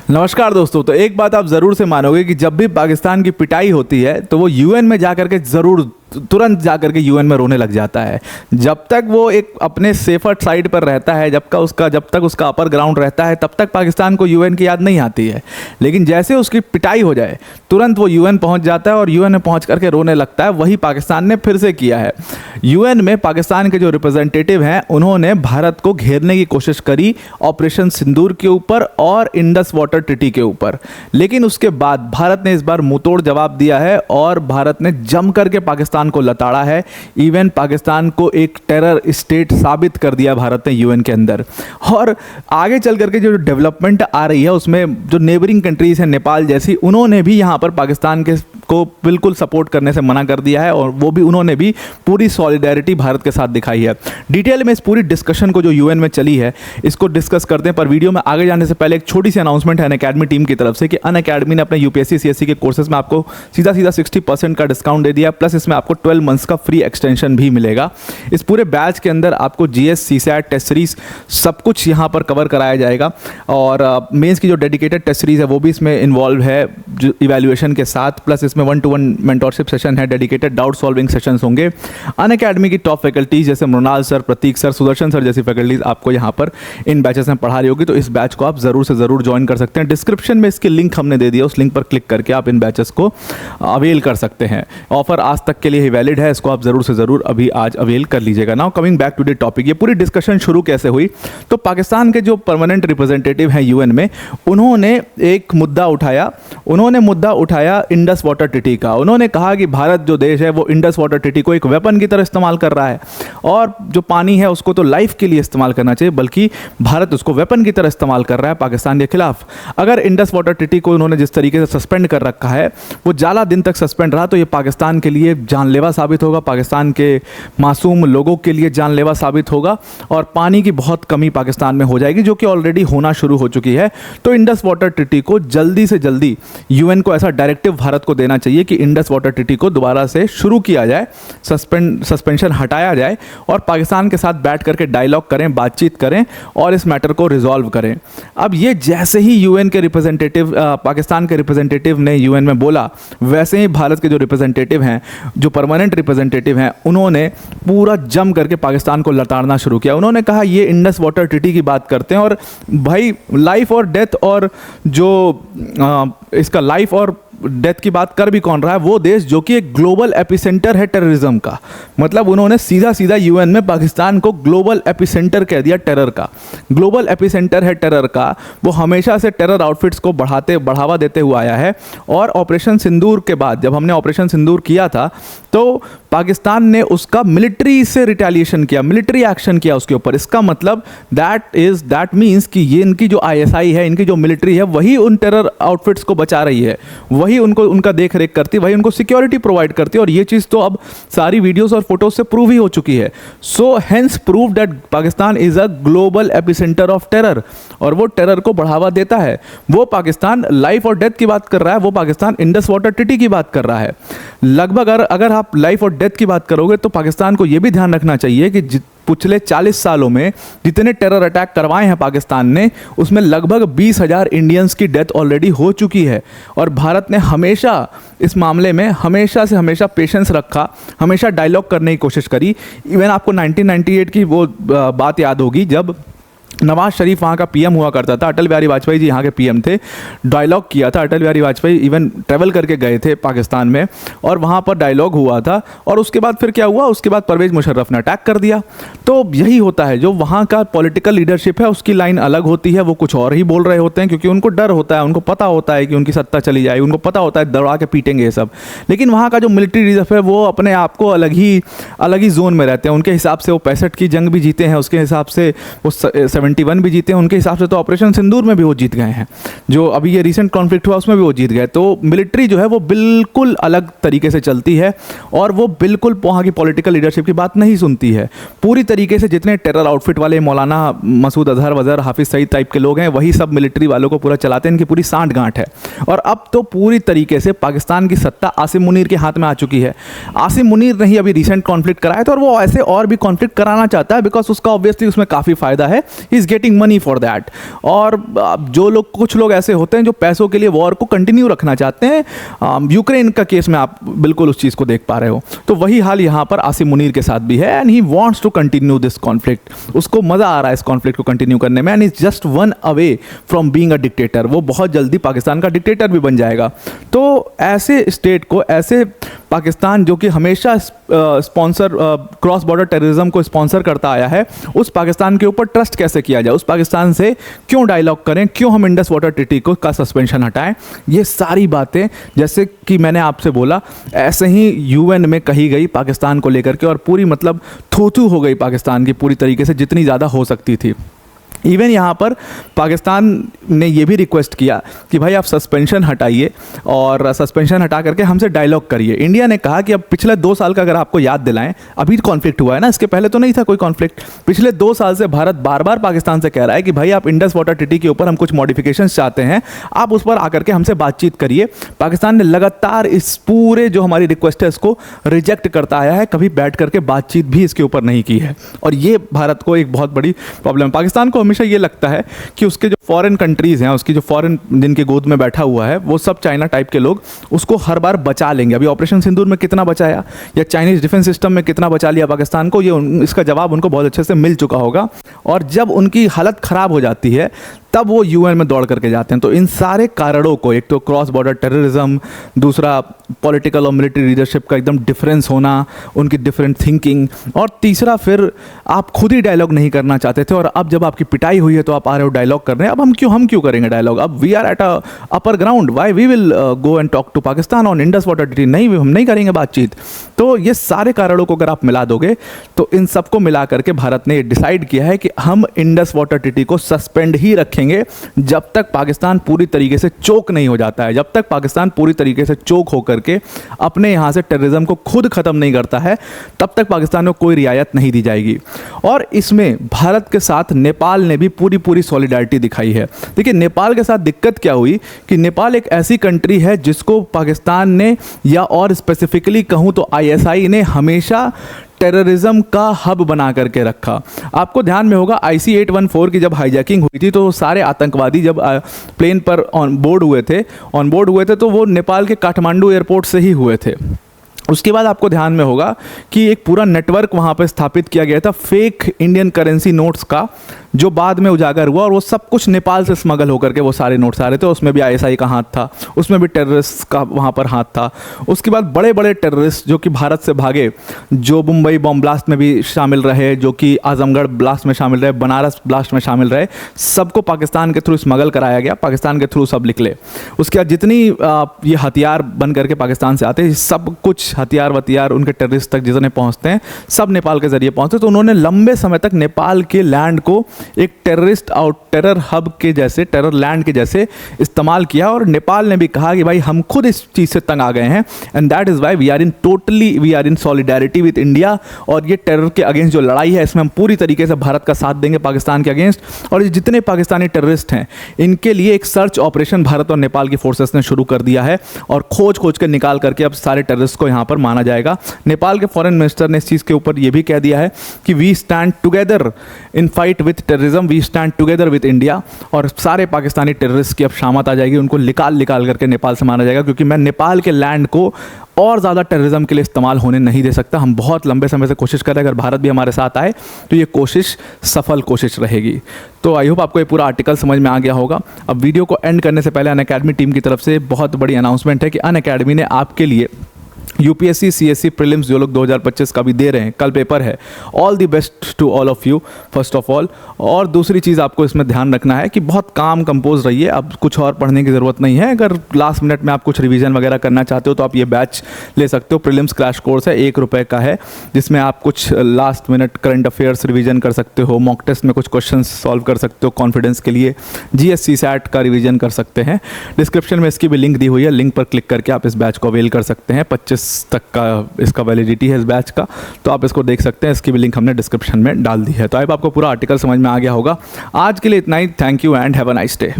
नमस्कार दोस्तों। तो एक बात आप ज़रूर से मानोगे कि जब भी पाकिस्तान की पिटाई होती है तो वो यूएन में जाकर के ज़रूर तुरंत जाकर के यूएन में रोने लग जाता है। जब तक वो एक अपने सेफर साइड पर रहता है, जब तक उसका अपर ग्राउंड रहता है, तब तक पाकिस्तान को यूएन की याद नहीं आती है। लेकिन जैसे उसकी पिटाई हो जाए तुरंत वो यूएन पहुंच जाता है और यूएन में पहुंच करके रोने लगता है। वही पाकिस्तान ने फिर से किया है। यूएन में पाकिस्तान के जो रिप्रेजेंटेटिव हैं उन्होंने भारत को घेरने की कोशिश करी ऑपरेशन सिंदूर के ऊपर और इंडस वाटर ट्रीटी के ऊपर। लेकिन उसके बाद भारत ने इस बार मुंहतोड़ जवाब दिया है और भारत ने जम करके पाकिस्तान को लताड़ा है। इवन पाकिस्तान को एक टेरर स्टेट साबित कर दिया भारत ने यूएन के अंदर। और आगे चल करके जो डेवलपमेंट आ रही है उसमें जो नेबरिंग कंट्रीज हैं नेपाल जैसी, उन्होंने भी यहाँ पर पाकिस्तान को बिल्कुल सपोर्ट करने से मना कर दिया है और उन्होंने भी पूरी सॉलिडेरिटी भारत के साथ दिखाई है। डिटेल में इस पूरी डिस्कशन को जो यूएन में चली है इसको डिस्कस करते हैं, पर वीडियो में आगे जाने से पहले एक छोटी सी अनाउंसमेंट है अनअकैडमी टीम की तरफ से कि अनअकैडमी ने अपने यूपीएससी सीएससी के कोर्सेज में आपको सीधा 60% का डिस्काउंट दे दिया, प्लस इसमें आपको 12 मंथ्स का फ्री एक्सटेंशन भी मिलेगा। इस पूरे बैच के अंदर आपको जीएस, सीसैट, टेस्ट सीरीज सब कुछ यहाँ पर कवर कराया जाएगा और मेंस की जो डेडिकेटेड टेस्ट सीरीज है वो भी इसमें इन्वॉल्व है जो इवैल्यूएशन के साथ, प्लस इसमें 1-to-1 मेंटोरशिप सेशन है, डेडिकेटेड डाउट सॉल्विंग सेशंस होंगे। अनअकैडमी की टॉप फैकल्टीज जैसे मृणाल सर, प्रतीक सर, सुदर्शन सर जैसी फैकल्टीज आपको यहाँ पर इन बैचेस में पढ़ा रही होगी। तो इस बैच को आप ज़रूर से ज़रूर ज्वाइन कर सकते हैं। डिस्क्रिप्शन में इसकी लिंक हमने दे दिया, उस लिंक पर क्लिक करके आप इन बैचेस को अवेल कर सकते हैं। ऑफर आज तक के लिए ही वैलिड है, इसको आप ज़रूर से ज़रूर अभी आज अवेल कर लीजिएगा। Now coming back to the topic, ये पूरी डिस्कशन शुरू कैसे हुई? तो पाकिस्तान के जो परमानेंट रिप्रेजेंटेटिव हैं यूएन में, उन्होंने एक मुद्दा उठाया इंडस वाटर ट्रीटी का। उन्होंने कहा कि भारत जो देश है वो इंडस वाटर ट्रीटी को एक वेपन की तरह इस्तेमाल कर रहा है और जो पानी है उसको तो लाइफ के लिए इस्तेमाल करना चाहिए, बल्कि भारत उसको वेपन की तरह इस्तेमाल कर रहा है पाकिस्तान के खिलाफ। अगर इंडस वाटर ट्रीटी को उन्होंने जिस तरीके से सस्पेंड कर रखा है, वो ज़्यादा दिन तक सस्पेंड रहा तो ये पाकिस्तान के लिए जानलेवा साबित होगा, पाकिस्तान के मासूम लोगों के लिए जानलेवा साबित होगा और पानी की बहुत कमी पाकिस्तान में हो जाएगी, जो कि ऑलरेडी होना शुरू हो चुकी है। तो इंडस वाटर ट्रीटी को जल्दी से जल्दी यूएन को ऐसा डायरेक्टिव भारत को देना चाहिए कि इंडस वाटर ट्रीटी को दोबारा से शुरू किया जाए, सस्पेंशन हटाया जाए और पाकिस्तान के साथ बैठ करके डायलॉग करें, बातचीत करें और इस मैटर को रिजॉल्व करें। अब ये जैसे ही यूएन के रिप्रेजेंटेटिव, पाकिस्तान के रिप्रेजेंटेटिव ने यूएन में बोला, वैसे ही भारत के जो रिप्रेजेंटेटिव हैं, जो परमानेंट रिप्रेजेंटेटिव हैं, उन्होंने पूरा जम करके पाकिस्तान को लताड़ना शुरू किया। उन्होंने कहा ये इंडस वाटर ट्रीटी की बात करते हैं और भाई लाइफ और डेथ और जो इसका लाइफ और डेथ की बात कर भी कौन रहा है? वो देश जो कि एक ग्लोबल एपिसेंटर है टेररिज्म का। मतलब उन्होंने सीधा यूएन में पाकिस्तान को ग्लोबल एपिसेंटर कह दिया, टेरर का। ग्लोबल एपिसेंटर है टेरर का। वो हमेशा से टेरर आउटफिट्स को बढ़ावा देते हुए आया है और ऑपरेशन सिंदूर के बाद, जब हमने ऑपरेशन सिंदूर किया था तो पाकिस्तान ने उसका मिलिट्री से रिटेलिएशन किया, मिलिट्री एक्शन किया उसके ऊपर। इसका मतलब दैट मीन्स कि ये इनकी जो आईएसआई है, इनकी जो मिलिट्री है, वही उन टेरर आउटफिट्स को बचा रही है, वही उनका देख रेख करती है, वही उनको सिक्योरिटी प्रोवाइड करती है। और ये चीज़ तो अब सारी वीडियोस और फोटोज से प्रूव ही हो चुकी है। So hence prove that Pakistan is a global epicentre of terror और वो टेरर को बढ़ावा देता है। वो पाकिस्तान लाइफ और डेथ की बात कर रहा है, वो पाकिस्तान इंडस वाटर ट्रीटी की बात कर रहा है। लगभग अगर आप लाइफ और डेथ की बात करोगे तो पाकिस्तान को यह भी ध्यान रखना चाहिए कि पिछले 40 सालों में जितने टेरर अटैक करवाए हैं पाकिस्तान ने, उसमें लगभग 20,000 इंडियंस की डेथ ऑलरेडी हो चुकी है। और भारत ने हमेशा इस मामले में हमेशा पेशेंस रखा, हमेशा डायलॉग करने की कोशिश करी। इवन आपको 1998 की वो बात याद होगी जब नवाज शरीफ वहाँ का पीएम हुआ करता था, अटल बिहारी वाजपेयी जी यहाँ के पीएम थे। डायलॉग किया था अटल बिहारी वाजपेयी, इवन ट्रैवल करके गए थे पाकिस्तान में और वहाँ पर डायलॉग हुआ था। और उसके बाद फिर क्या हुआ? उसके बाद परवेज़ मुशर्रफ ने अटैक कर दिया। तो यही होता है, जो वहाँ का पॉलिटिकल लीडरशिप है उसकी लाइन अलग होती है, वो कुछ और ही बोल रहे होते हैं क्योंकि उनको डर होता है, उनको पता होता है कि उनकी सत्ता चली जाएगी, उनको पता होता है दौड़ा के पीटेंगे ये सब। लेकिन वहाँ का जो मिलिट्री रिजर्व है वो अपने आप को अलग ही जोन में रहते हैं। उनके हिसाब से वो 65 की जंग भी जीते हैं, उसके हिसाब से वो 71 भी जीते हैं, उनके हिसाब से तो ऑपरेशन सिंदूर में भी वो जीत गए हैं, जो अभी ये रिसेंट कॉन्फ्लिक्ट हुआ उसमें भी वो जीत गए। तो मिलिट्री जो है वो बिल्कुल अलग तरीके से चलती है और वो बिल्कुल वहाँ की पॉलिटिकल लीडरशिप की बात नहीं सुनती है। पूरी तरीके से जितने टेरर आउटफिट वाले मौलाना मसूद अजहर वजहर हाफिज सईद टाइप के लोग हैं, वही सब मिलिट्री वालों को पूरा चलाते हैं, इनकी पूरी सांठ गांठ है। और अब तो पूरी तरीके से पाकिस्तान की सत्ता आसिम मुनीर के हाथ में आ चुकी है। आसिम मुनीर ने ही अभी रिसेंट कॉन्फ्लिक्ट कराया था और वो ऐसे और भी कॉन्फ्लिक्ट कराना चाहता है बिकॉज उसका ऑब्वियसली उसमें काफ़ी फायदा है। He is getting money for that. और जो लोग, कुछ लोग ऐसे होते हैं जो पैसों के लिए वॉर को कंटिन्यू रखना चाहते हैं। यूक्रेन का केस में आप बिल्कुल उस चीज़ को देख पा रहे हो। तो वही हाल यहाँ पर आसिम मुनीर के साथ भी है, and he wants to continue this conflict. उसको मज़ा आ रहा है इस कॉन्फ्लिक्ट को कंटिन्यू करने में, and is just one away from being a dictator. वो बहुत जल्दी पाकिस्तान का डिक्टेटर भी बन जाएगा। तो ऐसे स्टेट को, ऐसे पाकिस्तान जो कि हमेशा स्पॉन्सर क्रॉस बॉर्डर टेररिज्म को स्पॉन्सर करता आया है, उस पाकिस्तान के ऊपर ट्रस्ट कैसे किया जाए, उस पाकिस्तान से क्यों डायलॉग करें, क्यों हम इंडस वाटर ट्रीटी को का सस्पेंशन हटाएं, ये सारी बातें जैसे कि मैंने आपसे बोला ऐसे ही यूएन में कही गई पाकिस्तान को लेकर के, और पूरी मतलब थू हो गई पाकिस्तान की पूरी तरीके से, जितनी ज़्यादा हो सकती थी। इवन यहाँ पर पाकिस्तान ने ये भी रिक्वेस्ट किया कि भाई आप सस्पेंशन हटाइए और सस्पेंशन हटा करके हमसे डायलॉग करिए। इंडिया ने कहा कि अब पिछले 2 साल का अगर आपको याद दिलाएं, अभी कॉन्फ्लिक्ट हुआ है ना, इसके पहले तो नहीं था कोई कॉन्फ्लिक्ट। पिछले 2 साल से भारत बार बार पाकिस्तान से कह रहा है कि भाई आप इंडस वाटर ट्रीटी के ऊपर हम कुछ मॉडिफिकेशंस चाहते हैं, आप उस पर आकर के हमसे बातचीत करिए। पाकिस्तान ने लगातार इस पूरे जो हमारी रिक्वेस्ट है इसको रिजेक्ट करता आया है, कभी बैठ करके बातचीत भी इसके ऊपर नहीं की है। और ये भारत को एक बहुत बड़ी प्रॉब्लम है। पाकिस्तान को हमेशा ये लगता है कि उसके जो फॉरेन कंट्रीज हैं, उसकी जो फॉरेन जिनके गोद में बैठा हुआ है, वो सब चाइना टाइप के लोग उसको हर बार बचा लेंगे। अभी ऑपरेशन सिंदूर में कितना बचाया, या चाइनीज डिफेंस सिस्टम में कितना बचा लिया पाकिस्तान को, ये इसका जवाब उनको बहुत अच्छे से मिल चुका होगा। और जब उनकी हालत खराब हो जाती है तब वो यूएन में दौड़ करके जाते हैं। तो इन सारे कारणों को, एक तो क्रॉस बॉर्डर टेररिज्म, दूसरा पॉलिटिकल और मिलिट्री लीडरशिप का एकदम डिफरेंस होना, उनकी डिफरेंट थिंकिंग, और तीसरा फिर आप खुद ही डायलॉग नहीं करना चाहते थे, और अब जब आपकी पिटाई हुई है तो आप आ रहे हो डायलॉग करने। अब हम क्यों करेंगे डायलॉग? अब we are at a upper ground, why we will go and talk to Pakistan on Indus water treaty? नहीं, हम नहीं करेंगे बातचीत। तो ये सारे कारणों को अगर आप मिला दोगे तो इन सबको मिला करके भारत ने डिसाइड किया है कि हम इंडस वाटर ट्रीटी को सस्पेंड ही रखेंगे जब तक पाकिस्तान पूरी तरीके से चोक नहीं हो जाता है। जब तक पाकिस्तान पूरी तरीके से चोक होकर के अपने यहाँ से टेररिज्म को खुद खत्म नहीं करता है, तब तक पाकिस्तान को कोई रियायत नहीं दी जाएगी। और इसमें भारत के साथ नेपाल ने भी पूरी सॉलिडारिटी दिखाई है। देखिए नेपाल के साथ दिक्कत क्या हुई कि नेपाल एक ऐसी कंट्री है जिसको पाकिस्तान ने, या और स्पेसिफिकली कहूँ तो आईएसआई ने, हमेशा टेररिज्म का हब बना करके रखा। आपको ध्यान में होगा IC-814 की जब हाईजैकिंग हुई थी तो सारे आतंकवादी जब प्लेन पर ऑन बोर्ड हुए थे तो वो नेपाल के काठमांडू एयरपोर्ट से ही हुए थे। उसके बाद आपको ध्यान में होगा कि एक पूरा नेटवर्क वहाँ पे स्थापित किया गया था फेक इंडियन करेंसी नोट्स का, जो बाद में उजागर हुआ, और वो सब कुछ नेपाल से स्मगल होकर के वो सारे नोट्स आ रहे थे। उसमें भी ISI का हाथ था, उसमें भी टेररिस्ट का वहाँ पर हाथ था। उसके बाद बड़े बड़े टेररिस्ट जो कि भारत से भागे, जो मुंबई बॉम्ब ब्लास्ट में भी शामिल रहे, जो कि आजमगढ़ ब्लास्ट में शामिल रहे, बनारस ब्लास्ट में शामिल रहे, सबको पाकिस्तान के थ्रू स्मगल कराया गया, पाकिस्तान के थ्रू सब निकले। उसके बाद जितनी ये हथियार बन करके पाकिस्तान से आते हैं, सब कुछ हथियार उनके टेररिस्ट तक जितने पहुँचते हैं सब नेपाल के जरिए पहुँचते। तो उन्होंने लंबे समय तक नेपाल के लैंड को एक टेरर हब के जैसे, टेरर लैंड के जैसे इस्तेमाल किया। और नेपाल ने भी कहा कि भाई हम खुद इस चीज़ से तंग आ गए हैं, and that is why we are in solidarity with India. और ये टेरर के अगेंस्ट जो लड़ाई है, इसमें हम पूरी तरीके से भारत का साथ देंगे पाकिस्तान के अगेंस्ट। और जितने पाकिस्तानी टेररिस्ट हैं, इनके लिए एक सर्च ऑपरेशन भारत और नेपाल की फोर्सेस ने शुरू कर दिया है, और खोज के निकाल करके अब सारे टेररिस्ट को यहाँ पर माना जाएगा। नेपाल के फॉरेन मिनिस्टर ने इस चीज़ के ऊपर यह भी कह दिया है कि we stand together in fight with terrorism, we stand together with India. और सारे पाकिस्तानी टेररिस्ट की अब शामत आ जाएगी, उनको निकाल करके नेपाल से माना जाएगा, क्योंकि मैं नेपाल के लैंड को और ज़्यादा टेररिज्म के लिए इस्तेमाल होने नहीं दे सकता। हम बहुत लंबे समय से कोशिश कर रहे हैं, अगर भारत भी हमारे साथ आए तो ये कोशिश सफल कोशिश रहेगी। तो आई होप आपको ये पूरा आर्टिकल समझ में आ गया होगा। अब वीडियो को एंड करने से पहले अनअकैडमी टीम की तरफ से बहुत बड़ी अनाउंसमेंट है कि अनअकैडमी ने आपके लिए UPSC CSC प्रीलिम्स जो लोग 2025 का भी दे रहे हैं, कल पेपर है, all the best to all of you first of all. और दूसरी चीज़ आपको इसमें ध्यान रखना है कि बहुत काम कंपोज रहिए, अब कुछ और पढ़ने की ज़रूरत नहीं है। अगर लास्ट मिनट में आप कुछ रिवीजन वगैरह करना चाहते हो तो आप ये बैच ले सकते हो। प्रीलिम्स क्रैश कोर्स है, 1 रुपये का है, जिसमें आप कुछ last minute current affairs revision कर सकते हो, मॉक टेस्ट में कुछ क्वेश्चन सॉल्व कर सकते हो कॉन्फिडेंस के लिए, GS CSAT का रिवीजन कर सकते हैं। डिस्क्रिप्शन में इसकी भी लिंक दी हुई है, लिंक पर क्लिक करके आप इस बैच को अवेल कर सकते हैं। 25 तक का इसका वैलिडिटी है इस बैच का, तो आप इसको देख सकते हैं। इसकी भी लिंक हमने डिस्क्रिप्शन में डाल दी है। तो अब आपको पूरा आर्टिकल समझ में आ गया होगा। आज के लिए इतना ही। Thank you and have a nice day.